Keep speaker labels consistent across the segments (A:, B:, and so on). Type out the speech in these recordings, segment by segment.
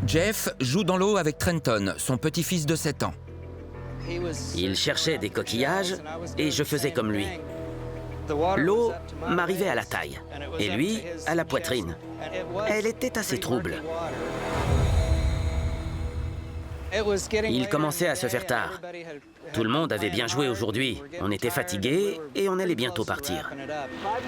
A: Jeff joue dans l'eau avec Trenton, son petit-fils de 7 ans.
B: Il cherchait des coquillages et je faisais comme lui. L'eau m'arrivait à la taille et lui à la poitrine. Elle était assez trouble. Il commençait à se faire tard. Tout le monde avait bien joué aujourd'hui. On était fatigués et on allait bientôt partir.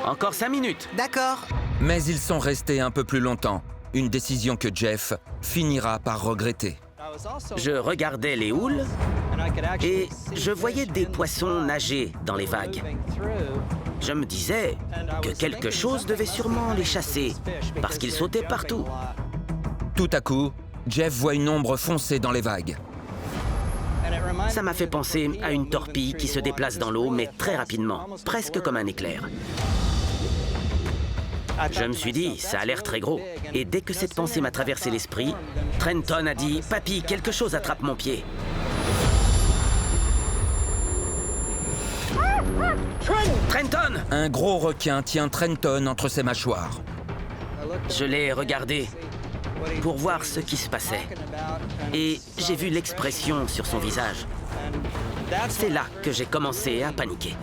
B: Encore 5 minutes.
C: D'accord.
A: Mais ils sont restés un peu plus longtemps. Une décision que Jeff finira par regretter.
B: Je regardais les houles et je voyais des poissons nager dans les vagues. Je me disais que quelque chose devait sûrement les chasser parce qu'ils sautaient partout.
A: Tout à coup, Jeff voit une ombre foncer dans les vagues.
B: Ça m'a fait penser à une torpille qui se déplace dans l'eau, mais très rapidement, presque comme un éclair. Je me suis dit, ça a l'air très gros. Et dès que cette pensée m'a traversé l'esprit, Trenton a dit « Papy, quelque chose attrape mon pied. » Trenton!
A: Un gros requin tient Trenton entre ses mâchoires.
B: Je l'ai regardé pour voir ce qui se passait. Et j'ai vu l'expression sur son visage. C'est là que j'ai commencé à paniquer.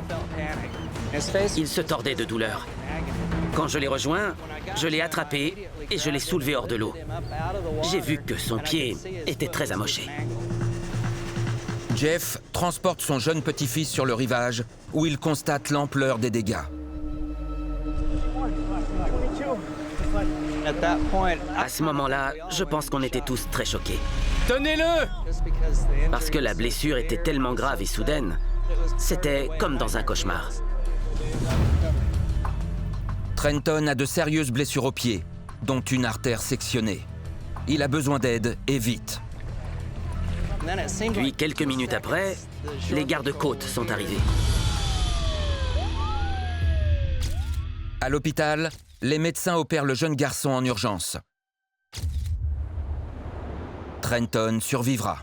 B: Il se tordait de douleur. Quand je l'ai rejoint, je l'ai attrapé et je l'ai soulevé hors de l'eau. J'ai vu que son pied était très amoché.
A: Jeff transporte son jeune petit-fils sur le rivage où il constate l'ampleur des dégâts.
B: À ce moment-là, je pense qu'on était tous très choqués.
A: Tenez-le!
B: Parce que la blessure était tellement grave et soudaine, c'était comme dans un cauchemar.
A: Trenton a de sérieuses blessures aux pieds, dont une artère sectionnée. Il a besoin d'aide et vite.
B: Puis, quelques minutes après, les gardes-côtes sont arrivés.
A: À l'hôpital, les médecins opèrent le jeune garçon en urgence. Trenton survivra.